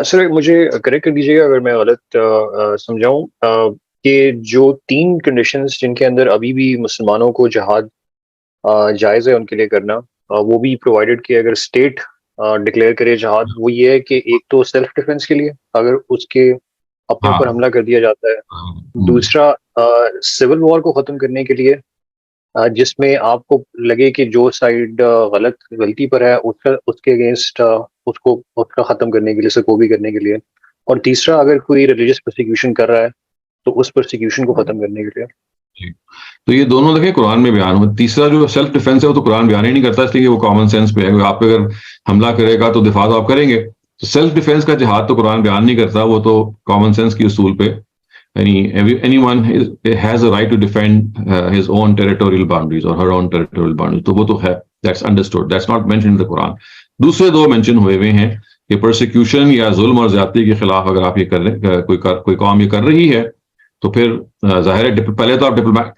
Sir मुझे correct कर दीजिएगा अगर मैं गलत समझाऊं, कि जो तीन कंडीशंस जिनके अंदर अभी भी मुसलमानों को जिहाद जायज़ है उनके लिए करना, वो भी प्रोवाइडेड कि अगर स्टेट डिक्लेयर करे जिहाद, वो ये है कि एक तो सेल्फ डिफेंस के लिए अगर उसके अपने ऊपर हाँ। हमला कर दिया जाता है। हम्म। दूसरा, सिविल वॉर को ख़त्म करने के लिए, जिसमें आपको लगे कि जो साइड गलती पर है उसका उसके अगेंस्ट उसको उसका ख़त्म करने के लिए, सकोबी करने के लिए। और तीसरा, अगर कोई रिलीजियस प्रोसिक्यूशन कर रहा है तो उस प्रोसिक्यूशन को ख़त्म करने के लिए। जी। तो ये दोनों देखें कुरान में बयान हुआ। तीसरा जो सेल्फ डिफेंस है वो तो कुरान बयान ही नहीं करता, इसलिए कि वो कॉमन सेंस पे है कि आप पे अगर हमला करेगा तो दिफा तो आप करेंगे। तो सेल्फ डिफेंस का जिहाद तो कुरान बयान नहीं करता, वो तो कॉमन सेंस की उसूल पे anyone has a right to defend his own territorial boundaries or her own territorial boundaries, तो वो तो है, that's understood, that's not mentioned in the Quran। दूसरे दो मेंशन हुए हुए हैं कि परसिक्यूशन या जुल्म और ज्यादती के खिलाफ अगर आप ये कर रहे कोई कौम ये कर रही है तो फिर जाहिर है पहले तो आप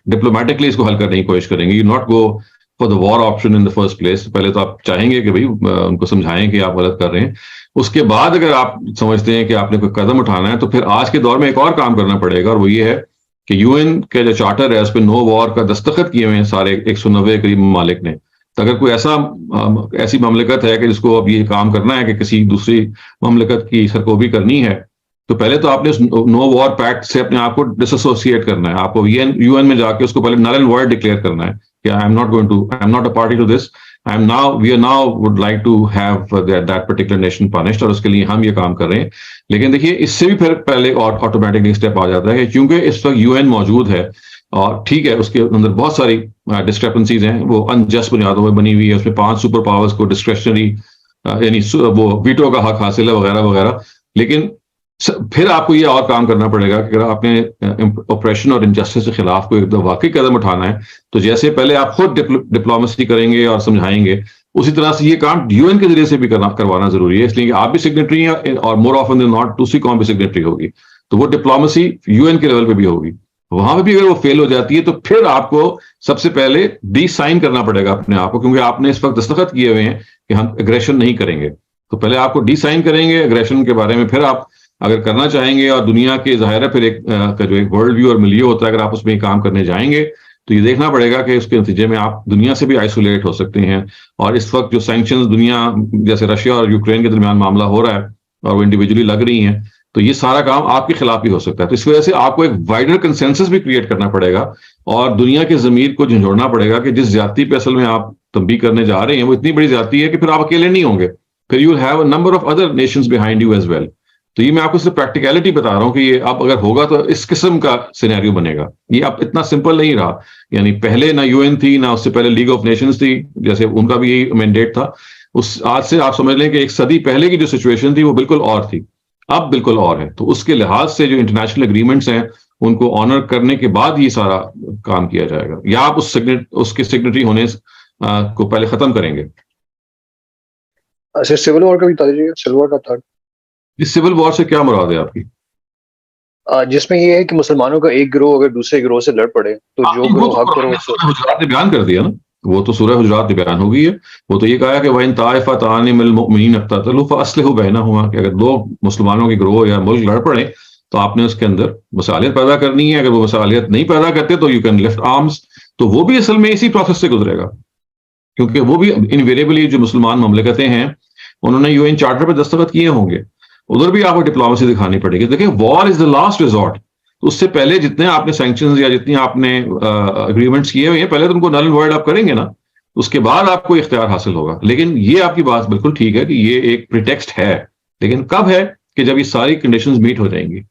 डिप्लोमेटिकली इसको हल करने की कोशिश करेंगे, you not go for the war option in the first place. पहले तो आप चाहेंगे कि भाई उनको समझाएं कि आप गलत कर रहे हैं। उसके बाद अगर आप समझते हैं कि आपने कोई कदम उठाना है तो फिर आज के दौर में एक और काम करना पड़ेगा, और वो ये है कि यूएन के जो चार्टर है उस पर नो वॉर का दस्तखत किए हुए हैं सारे 190 करीब ममालिक ने। तो अगर कोई ऐसी ममलिकत है कि जिसको अब ये काम करना है कि किसी दूसरी ममलिकत की सरकोबी करनी है, तो पहले तो आपने उस नो वॉर पैक्ट से अपने आप को डिसोसिएट करना है। आपको यूएन में जाके उसको पहले नल एंड वॉइड डिक्लेयर करना है कि I am not a party to this, we are now would like to have that particular nation punished, और उसके लिए हम ये काम कर रहे हैं। लेकिन देखिए इससे भी फिर पहले और ऑटोमेटिकली स्टेप आ जाता है क्योंकि इस वक्त यूएन मौजूद है और ठीक है उसके अंदर बहुत सारी डिस्क्रिपेंसीज हैं, वो अनजस्ट बुनियादों में बनी हुई है, उसमें 5 सुपर पावर्स को डिस्क्रेशनरी यानी वो वीटो का हक हासिल है वगैरह वगैरह। लेकिन फिर आपको ये और काम करना पड़ेगा कि अगर आपने ऑपरेशन और इनजस्टिस के खिलाफ कोई वाकई कदम उठाना है तो जैसे पहले आप खुद डिप्लोमेसी करेंगे और समझाएंगे, उसी तरह से ये काम यूएन के जरिए से भी करवाना जरूरी है, इसलिए कि आप भी सिग्नेटरी हैं और मोर ऑफन देन नॉट दूसरी कौम भी सिग्नेटरी होगी, तो वो डिप्लोमेसी यूएन के लेवल पे भी होगी। वहां पे भी अगर वो फेल हो जाती है तो फिर आपको सबसे पहले डी साइन करना पड़ेगा अपने आप को, क्योंकि आपने इस वक्त दस्तखत किए हुए हैं कि हम एग्रेशन नहीं करेंगे। तो पहले आपको डी साइन करेंगे एग्रेशन के बारे में, फिर आप अगर करना चाहेंगे और दुनिया के जाहिर है फिर एक का जो एक वर्ल्ड व्यू और मिलिए होता है, अगर आप उसमें काम करने जाएंगे तो ये देखना पड़ेगा कि उसके नतीजे में आप दुनिया से भी आइसोलेट हो सकते हैं। और इस वक्त जो सैंक्शंस दुनिया जैसे रशिया और यूक्रेन के दरमियान मामला हो रहा है और वो इंडिविजुअली लग रही हैं, तो ये सारा काम आपके खिलाफ ही हो सकता है। तो इस वजह से आपको एक वाइडर कंसेंसस भी क्रिएट करना पड़ेगा और दुनिया के जमीर को झंझोड़ना पड़ेगा कि जिस जाति पे असल में आप तंबी करने जा रहे हैं वो इतनी बड़ी जाति है कि फिर आप अकेले नहीं होंगे, फिर you will have a number of other nations behind you as well. तो ये मैं आपको सिर्फ प्रैक्टिकलिटी बता रहा हूं कि ये अब अगर होगा तो इस किस्म का सिनेरियो बनेगा। ये अब इतना सिंपल नहीं रहा, यानी पहले ना यूएन थी ना उससे पहले लीग ऑफ नेशंस थी, जैसे उनका भी यही मैंडेट था। उस आज से आप समझ लें कि एक सदी पहले की जो सिचुएशन थी वो बिल्कुल और थी, अब बिल्कुल और है। तो उसके लिहाज से जो इंटरनेशनल एग्रीमेंट्स हैं उनको ऑनर करने के बाद ये सारा काम किया जाएगा, या आप उसके सिग्नेटरी होने को पहले खत्म करेंगे। अच्छा, सिविल वॉर का भी बता दीजिएगा, सिविल वॉर का था। इस सिविल वॉर से क्या मुराद है आपकी? जिसमें ये है कि मुसलमानों का एक गिरोह अगर दूसरे गिरोह से लड़ पड़े तो जो वो गिरोह तो हक करो कुरान ने उसको। सूरह हुजुरात में बयान कर दिया ना, वो तो सूरह हुजुरात में बयान हो गई है। वो तो ये कहा है कि वइन ताइफतान मिनल मुमिनीन इक्ततलू फअस्लिहू बैनहुमा, कि अगर दो मुसलमानों के गिरोह या मुल्क लड़ पड़े तो आपने उसके अंदर मसालियत पैदा करनी है। अगर वो मसालियत नहीं पैदा करते तो यू कैन लिफ्ट आर्म्स। तो वो भी असल में इसी प्रोसेस से गुजरेगा, क्योंकि वो भी इनवेरिएबली जो मुसलमान ममलिकतें हैं उन्होंने यूएन चार्टर पर दस्तखत किए होंगे, उधर भी आपको डिप्लोमेसी दिखानी पड़ेगी। देखिए war is the last resort, तो उससे पहले जितने आपने सैंक्शंस या जितनी आपने अग्रीमेंट्स किए हुए हैं पहले तो उनको नल एंड वॉइड आप करेंगे ना, उसके बाद आपको इख्तियार हासिल होगा। लेकिन ये आपकी बात बिल्कुल ठीक है कि ये एक प्रिटेक्स्ट है, लेकिन कब है कि जब ये सारी कंडीशंस मीट हो जाएंगी।